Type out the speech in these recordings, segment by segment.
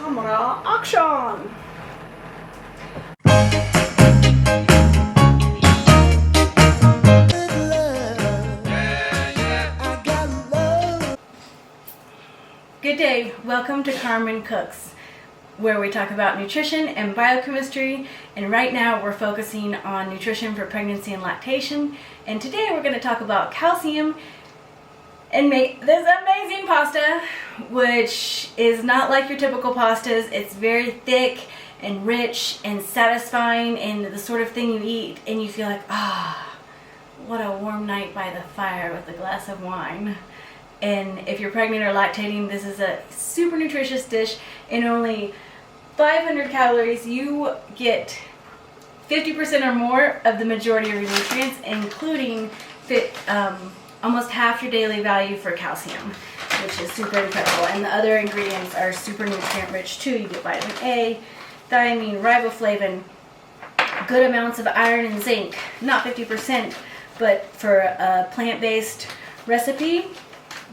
Camera, action! Good day, welcome to Carmen Cooks, where we talk about nutrition and biochemistry, and right now we're focusing on nutrition for pregnancy and lactation, and today we're going to talk about calcium and make this amazing pasta, which is not like your typical pastas. It's very thick and rich and satisfying and the sort of thing you eat and you feel like, what a warm night by the fire with a glass of wine. And if you're pregnant or lactating, this is a super nutritious dish. In only 500 calories, you get 50% or more of the majority of your nutrients, including almost half your daily value for calcium, which is super incredible. And the other ingredients are super nutrient rich too. You get vitamin A, thiamine, riboflavin, good amounts of iron and zinc. Not 50%, but for a plant-based recipe,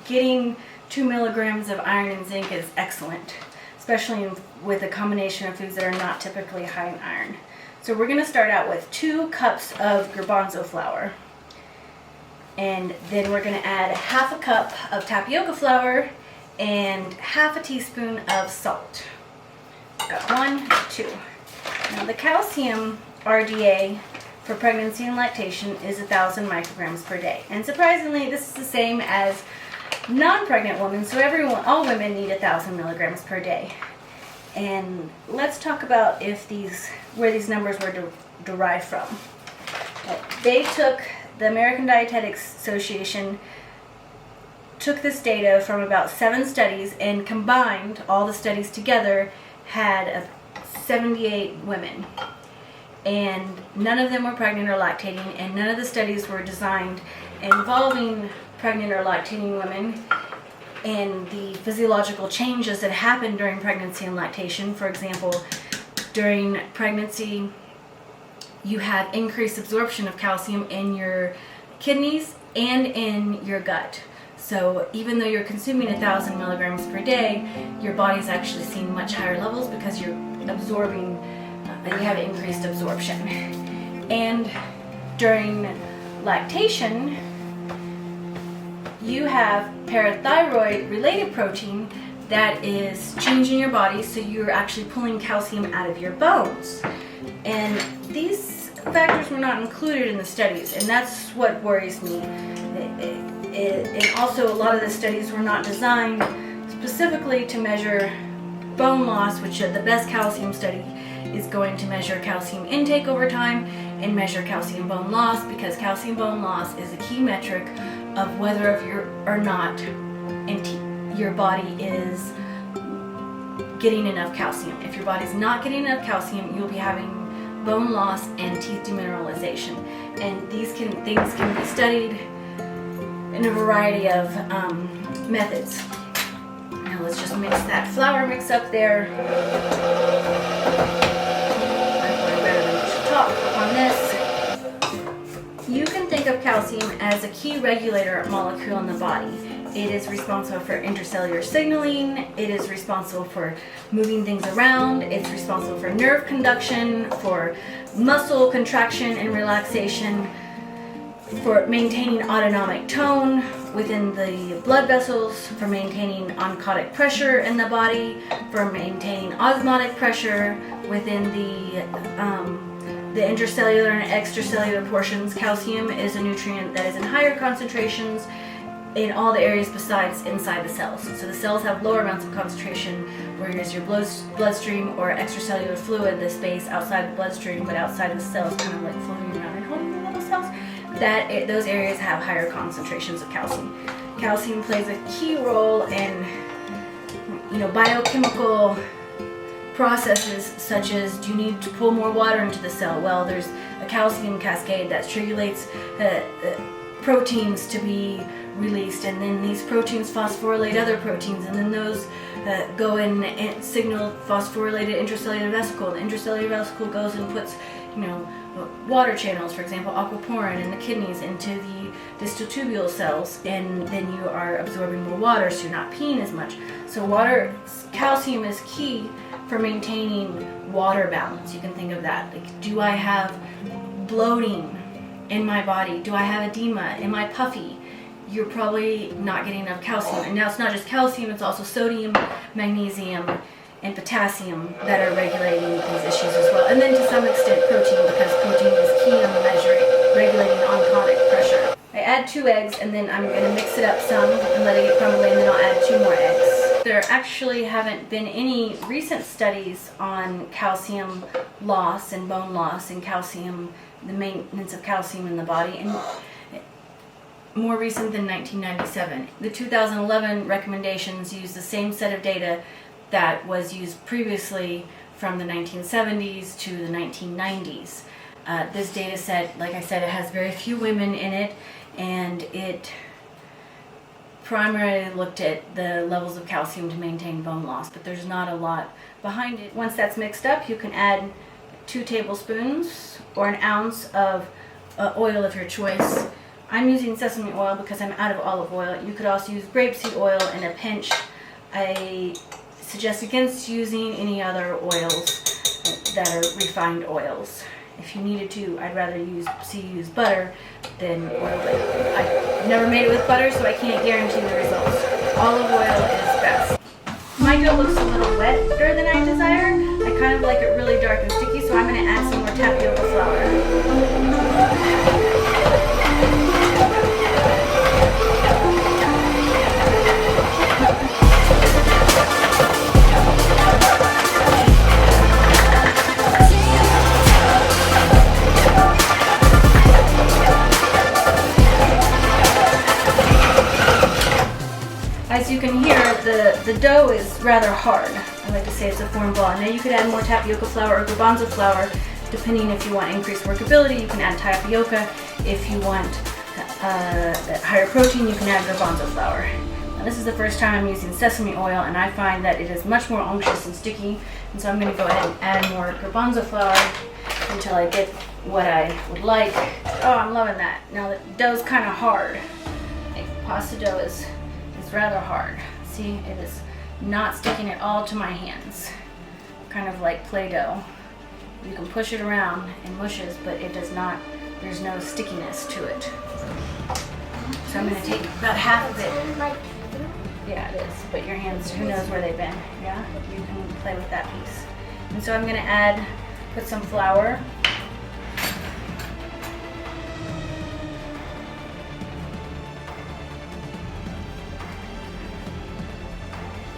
getting 2 milligrams of iron and zinc is excellent, especially with a combination of foods that are not typically high in iron. So we're going to start out with 2 cups of garbanzo flour. And then we're going to add half a cup of tapioca flour and half a teaspoon of salt. Got 1, 2. Now the calcium RDA for pregnancy and lactation is 1,000 micrograms per day. And surprisingly, this is the same as non-pregnant women, so all women need 1,000 milligrams per day. And let's talk about where these numbers were derived from. The American Dietetics Association took this data from about 7 studies and combined all the studies together, had 78 women. And none of them were pregnant or lactating, and none of the studies were designed involving pregnant or lactating women and the physiological changes that happen during pregnancy and lactation. For example, during pregnancy, you have increased absorption of calcium in your kidneys and in your gut. So even though you're consuming 1,000 milligrams per day, your body's actually seeing much higher levels because you're absorbing, and you have increased absorption. And during lactation, you have parathyroid related protein that is changing your body, so you're actually pulling calcium out of your bones. And these factors were not included in the studies, and that's what worries me. And also, a lot of the studies were not designed specifically to measure bone loss, which the best calcium study is going to measure calcium intake over time and measure calcium bone loss, because calcium bone loss is a key metric of whether or not your body is getting enough calcium. If your body's not getting enough calcium, you'll be having bone loss and teeth demineralization. And these things can be studied in a variety of methods. Now let's just mix that flour mix up there. Top on this. You can think of calcium as a key regulator molecule in the body. It is responsible for intracellular signaling, it is responsible for moving things around, it's responsible for nerve conduction, for muscle contraction and relaxation, for maintaining autonomic tone within the blood vessels, for maintaining oncotic pressure in the body, for maintaining osmotic pressure within the intracellular and extracellular portions. Calcium is a nutrient that is in higher concentrations in all the areas besides inside the cells. So the cells have lower amounts of concentration, whereas your bloodstream or extracellular fluid, the space outside the bloodstream but outside of the cells, kind of like floating around and holding the little cells, those areas have higher concentrations of calcium. Calcium plays a key role in biochemical processes, such as, do you need to pull more water into the cell? Well, there's a calcium cascade that regulates proteins to be released, and then these proteins phosphorylate other proteins, and then those go in and signal phosphorylated intracellular vesicle. The intracellular vesicle goes and puts, water channels, for example, aquaporin in the kidneys into the distal tubule cells, and then you are absorbing more water, so you're not peeing as much. So calcium is key for maintaining water balance. You can think of that. Like, do I have bloating in my body? Do I have edema? Am I puffy? You're probably not getting enough calcium. And now it's not just calcium, it's also sodium, magnesium, and potassium that are regulating these issues as well. And then to some extent protein, because protein is key on regulating onconic pressure. I add 2 eggs, and then I'm going to mix it up some and let it get crumbly, and then I'll add 2 more eggs. There actually haven't been any recent studies on calcium loss and bone loss and calcium, the maintenance of calcium in the body, and more recent than 1997. The 2011 recommendations use the same set of data that was used previously from the 1970s to the 1990s. This data set, like I said, it has very few women in it, and it primarily looked at the levels of calcium to maintain bone loss, but there's not a lot behind it. Once that's mixed up, you can add 2 tablespoons or an ounce of oil of your choice. I'm using sesame oil because I'm out of olive oil. You could also use grapeseed oil and a pinch. I suggest against using any other oils that are refined oils. If you needed to, I'd rather use butter than oil, but I've never made it with butter, so I can't guarantee the results. Olive oil is best. My dough looks a little wetter than I desire. I kind of like it really dark and sticky, so I'm going to add some more tapioca flour. As you can hear, the dough is rather hard. I like to say it's a form ball. Now you could add more tapioca flour or garbanzo flour, depending if you want increased workability. You can add tapioca. If you want higher protein, you can add garbanzo flour. Now this is the first time I'm using sesame oil, and I find that it is much more unctuous and sticky, and so I'm going to go ahead and add more garbanzo flour until I get what I would like. Oh, I'm loving that. Now the dough's kind of hard. Like, pasta dough is rather hard. See, it is not sticking at all to my hands. Kind of like Play-Doh. You can push it around and mushes, but it does not, there's no stickiness to it. So I'm going to take about half of it. Yeah, it is, but your hands, who knows where they've been. Yeah, you can play with that piece. And so I'm going to put some flour.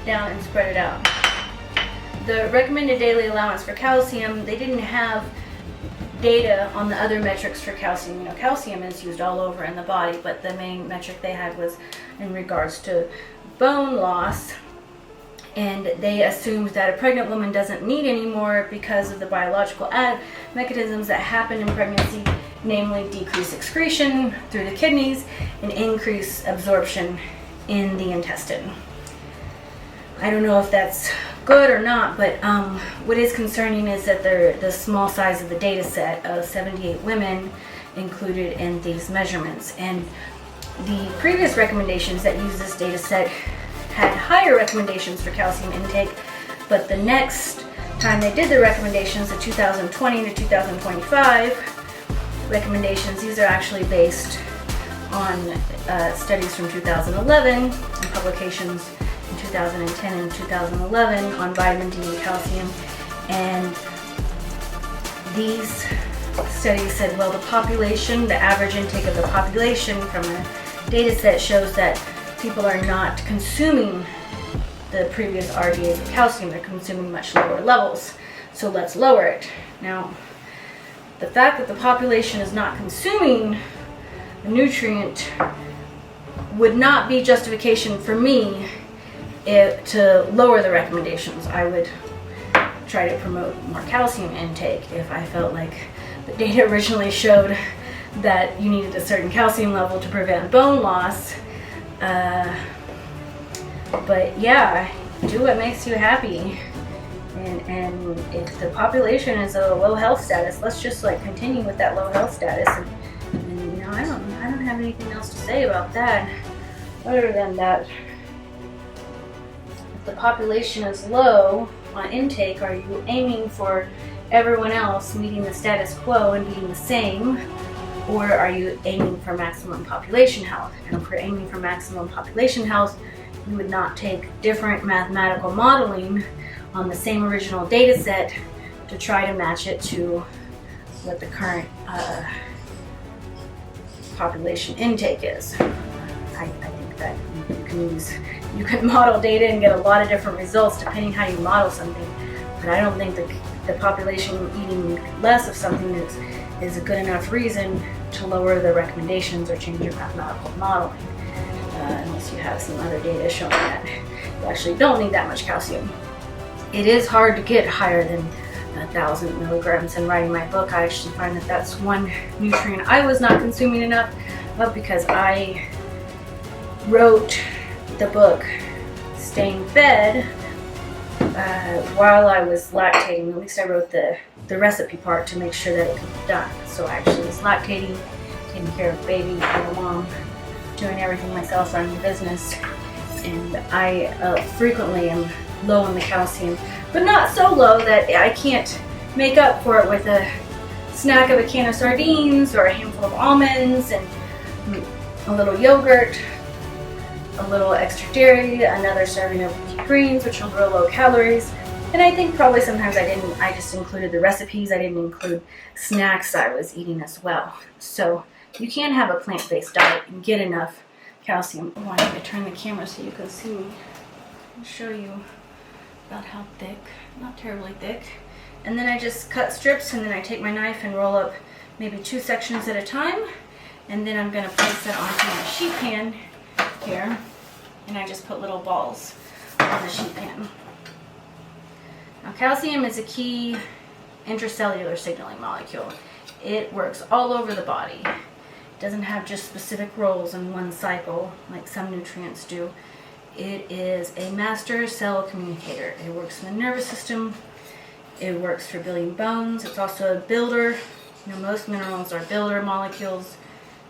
Down and spread it out. The recommended daily allowance for calcium, they didn't have data on the other metrics for calcium. Calcium is used all over in the body, but the main metric they had was in regards to bone loss, and they assumed that a pregnant woman doesn't need any more because of the biological mechanisms that happen in pregnancy, namely decreased excretion through the kidneys and increased absorption in the intestine. I don't know if that's good or not, but what is concerning is that the small size of the data set of 78 women included in these measurements. And the previous recommendations that use this data set had higher recommendations for calcium intake, but the next time they did the recommendations, the 2020 to 2025 recommendations, these are actually based on studies from 2011 and publications in 2010 and 2011 on vitamin D and calcium, and these studies said, well, the average intake of the population from the data set shows that people are not consuming the previous RDAs of calcium, they're consuming much lower levels, so let's lower it. Now, the fact that the population is not consuming the nutrient would not be justification for me to lower the recommendations. I would try to promote more calcium intake if I felt like the data originally showed that you needed a certain calcium level to prevent bone loss. But yeah, do what makes you happy. And if the population is a low health status, let's just like continue with that low health status. And you know, I don't have anything else to say about that, other than that if the population is low on intake, are you aiming for everyone else meeting the status quo and being the same, or are you aiming for maximum population health? And if you're aiming for maximum population health, you would not take different mathematical modeling on the same original data set to try to match it to what the current population intake is. I think that you can model data and get a lot of different results depending how you model something, but I don't think the population eating less of something is a good enough reason to lower the recommendations or change your mathematical modeling, unless you have some other data showing that you actually don't need that much calcium. It is hard to get higher than 1,000 milligrams. In writing my book, I actually find that that's one nutrient I was not consuming enough of, because I wrote the book Staying Fed while I was lactating. At least I wrote the recipe part to make sure that it could be done. So I actually was lactating, taking care of baby, being a mom, doing everything myself, running the business, and I frequently am low on the calcium, but not so low that I can't make up for it with a snack of a can of sardines or a handful of almonds and a little yogurt, a little extra dairy, another serving of greens, which are real low calories. And I think probably sometimes I just included the recipes, I didn't include snacks I was eating as well. So you can have a plant-based diet and get enough calcium. I wanted to turn the camera so you can see me. I'll show you about how thick, not terribly thick. And then I just cut strips, and then I take my knife and roll up maybe 2 sections at a time. And then I'm gonna place that onto my sheet pan here. And I just put little balls on the sheet pan. Now calcium is a key intracellular signaling molecule. It works all over the body. It doesn't have just specific roles in one cycle like some nutrients do. It is a master cell communicator. It works in the nervous system. It works for building bones. It's also a builder. You know, most minerals are builder molecules.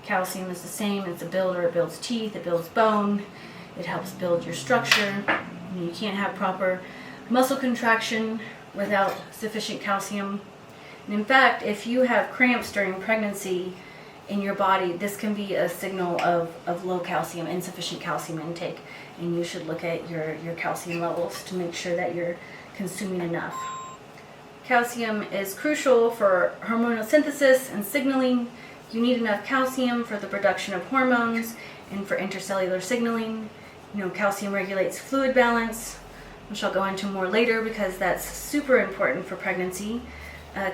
Calcium is the same. It's a builder. It builds teeth. It builds bone. It helps build your structure. You can't have proper muscle contraction without sufficient calcium. And in fact, if you have cramps during pregnancy in your body, this can be a signal of low calcium, insufficient calcium intake. And you should look at your calcium levels to make sure that you're consuming enough. Calcium is crucial for hormonal synthesis and signaling. You need enough calcium for the production of hormones and for intracellular signaling. You know, calcium regulates fluid balance, which I'll go into more later because that's super important for pregnancy.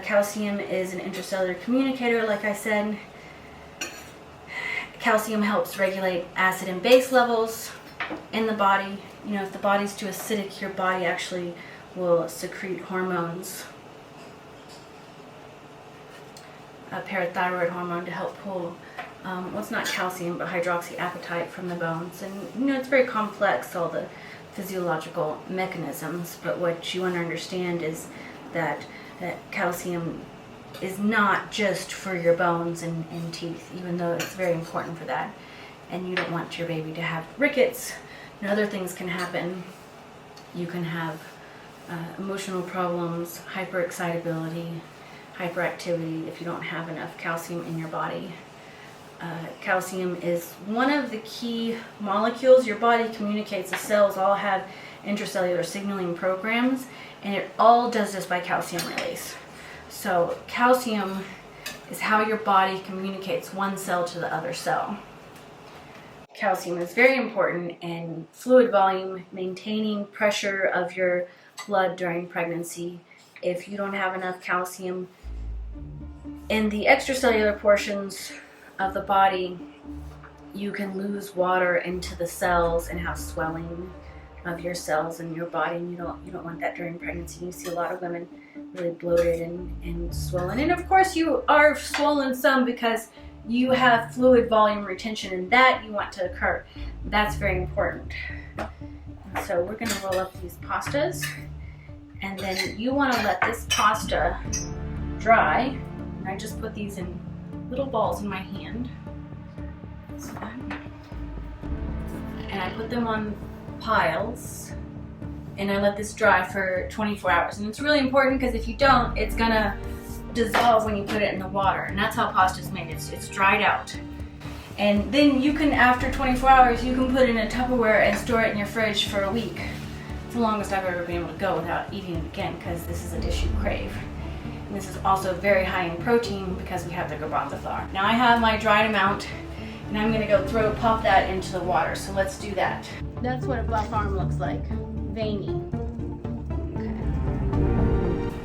Calcium is an intracellular communicator, like I said. Calcium helps regulate acid and base levels in the body. You know, if the body's too acidic, your body actually will secrete hormones. A parathyroid hormone to help pull, well, it's not calcium, but hydroxyapatite from the bones. And, you know, it's very complex, all the physiological mechanisms, but what you want to understand is that calcium is not just for your bones and teeth, even though it's very important for that. And you don't want your baby to have rickets. And other things can happen. You can have emotional problems, hyperexcitability, hyperactivity if you don't have enough calcium in your body. Calcium is one of the key molecules your body communicates. The cells all have intracellular signaling programs, and it all does this by calcium release. So calcium is how your body communicates one cell to the other cell. Calcium is very important in fluid volume, maintaining pressure of your blood during pregnancy. If you don't have enough calcium in the extracellular portions of the body, you can lose water into the cells and have swelling of your cells in your body, and you don't want that during pregnancy. You see a lot of women really bloated and swollen, and of course you are swollen some because you have fluid volume retention, and that you want to occur. That's very important. And so we're gonna roll up these pastas, and then you wanna let this pasta dry. And I just put these in little balls in my hand. And I put them on piles, and I let this dry for 24 hours. And it's really important because if you don't, it's gonna dissolve when you put it in the water. And that's how pasta is made, it's dried out. And then you can, after 24 hours, you can put it in a Tupperware and store it in your fridge for a week. It's the longest I've ever been able to go without eating it again, because this is a dish you crave. And this is also very high in protein because we have the garbanzo flour. Now I have my dried amount, and I'm gonna go pop that into the water. So let's do that. That's what a buff arm looks like, veiny. Okay.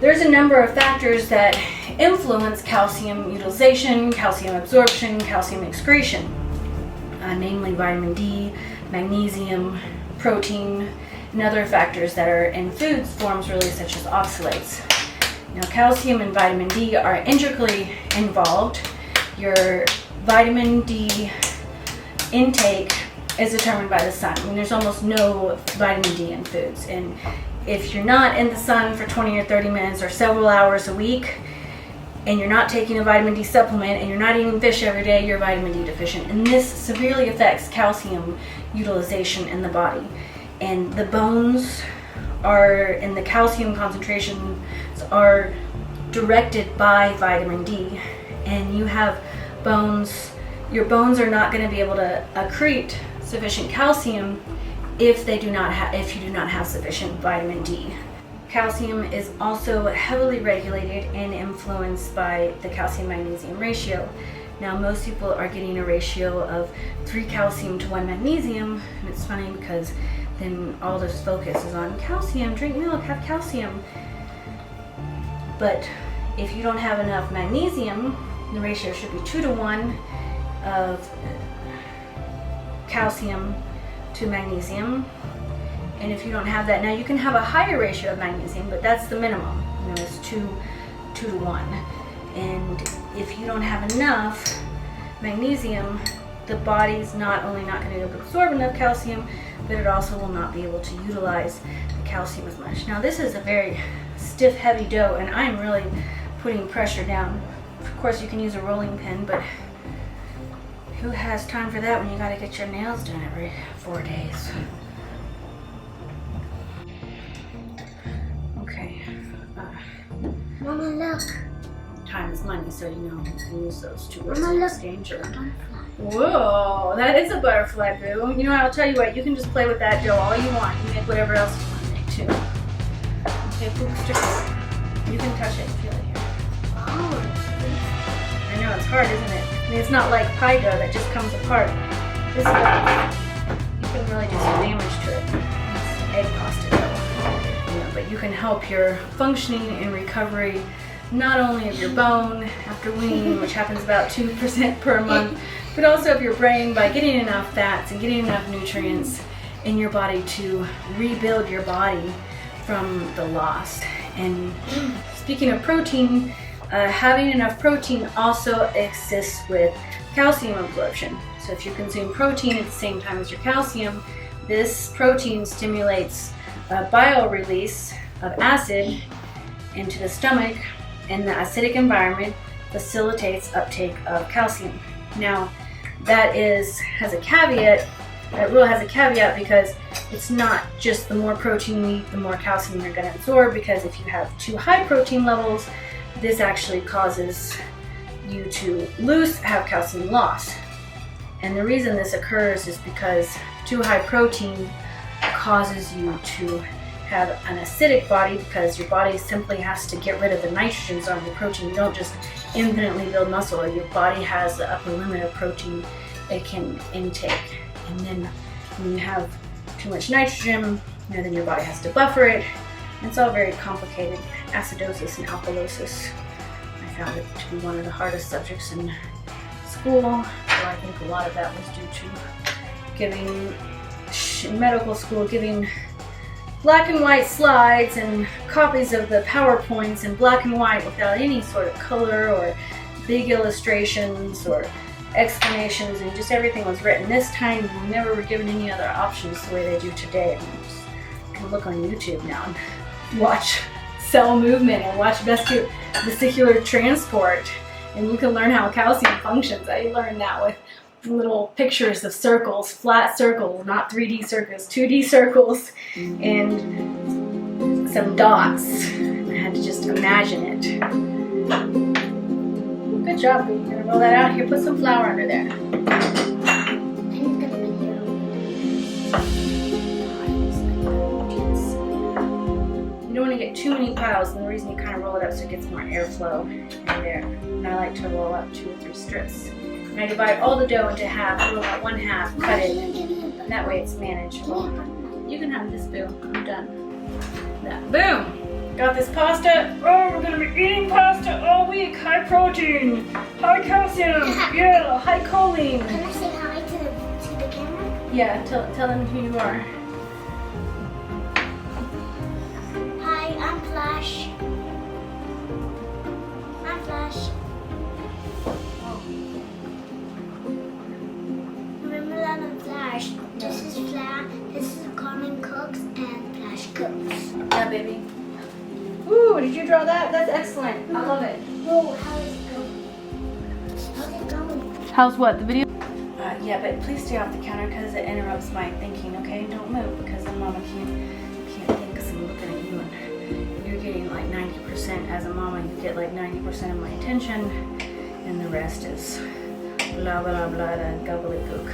There's a number of factors that influence calcium utilization, calcium absorption, calcium excretion, namely vitamin D, magnesium, protein, and other factors that are in foods forms really such as oxalates. Now calcium and vitamin D are intricately involved. Your vitamin D intake is determined by the sun. I mean, there's almost no vitamin D in foods, and if you're not in the sun for 20 or 30 minutes or several hours a week, and you're not taking a vitamin D supplement, and you're not eating fish every day, you're vitamin D deficient. And this severely affects calcium utilization in the body. And the bones and the calcium concentrations are directed by vitamin D. And you have bones, your bones are not going to be able to accrete sufficient calcium if you do not have sufficient vitamin D. Calcium is also heavily regulated and influenced by the calcium-magnesium ratio. Now most people are getting a ratio of 3 calcium to 1 magnesium, and it's funny because then all this focus is on calcium, drink milk, have calcium. But if you don't have enough magnesium, the ratio should be 2 to 1 of calcium to magnesium. And if you don't have that, now you can have a higher ratio of magnesium, but that's the minimum. You know, it's 2 to 1. And if you don't have enough magnesium, the body's not only not going to be able to absorb enough calcium, but it also will not be able to utilize the calcium as much. Now this is a very stiff, heavy dough, and I'm really putting pressure down. Of course you can use a rolling pin, but who has time for that when you got to get your nails done every 4 days? Okay. Mama, look. Time is money, so you know you can use those two words Mama, in look. exchange. Whoa, that is a butterfly, boo. You know, I'll tell you what, you can just play with that dough all you want. You make whatever else you want to make, too. Okay, poop sticker. You can touch it, feel it here. Oh, I know, it's hard, isn't it? I mean, it's not like pie dough that just comes apart. This stuff, you can really do some damage to it. It's egg pasta dough. You know, but you can help your functioning and recovery not only of your bone after weaning, which happens about 2% per month, but also of your brain by getting enough fats and getting enough nutrients in your body to rebuild your body from the loss. And speaking of protein, having enough protein also assists with calcium absorption. So if you consume protein at the same time as your calcium, this protein stimulates bile release of acid into the stomach, and the acidic environment facilitates uptake of calcium. Now, that has a caveat. That rule has a caveat because it's not just the more protein you eat, the more calcium you're going to absorb, because if you have too high protein levels, this actually causes you to have calcium loss. And the reason this occurs is because too high protein causes you to have an acidic body, because your body simply has to get rid of the nitrogens on your protein. You don't just infinitely build muscle. Your body has the upper limit of protein it can intake. And then when you have too much nitrogen, then your body has to buffer it. It's all very complicated. Acidosis and alkalosis. I found it to be one of the hardest subjects in school. So I think a lot of that was due to medical school giving black and white slides and copies of the PowerPoints in black and white without any sort of color or big illustrations or explanations and just everything was written. This time we never were given any other options the way they do today. I mean, you can look on YouTube now and watch cell movement and watch vesicular transport, and you can learn how calcium functions. I learned that with little pictures of circles, flat circles, not 3D circles, 2D circles, and some dots. I had to just imagine it. Good job, baby. You're gonna roll that out. Here, put some flour under there. You don't want to get too many piles, and the reason you kind of roll it up so it gets more airflow in there. And I like to roll up 2 or 3 strips. And I divide all the dough into half, roll out 1 half, cut it, and that way it's manageable. You can have this, boo. I'm done. That. Boom! Got this pasta. Oh, we're gonna be eating pasta all week. High protein, high calcium, yeah, high choline. Can I say hi to the camera? Yeah, tell them who you are. Hi, I'm Flash. I'm Flash. Remember that I'm Flash. This is Flash. This is Carmen Cooks and Flash Cooks. Yeah, baby. Ooh, did you draw that? That's excellent. I love it. Whoa, how is it going? How's it going? How's what? The video? Yeah, but please stay off the counter because it interrupts my thinking, okay? Don't move because then Mama can't think because I'm looking at you and you're getting like 90%. As a mama, you get like 90% of my attention and the rest is blah, blah, blah, and gobbledygook.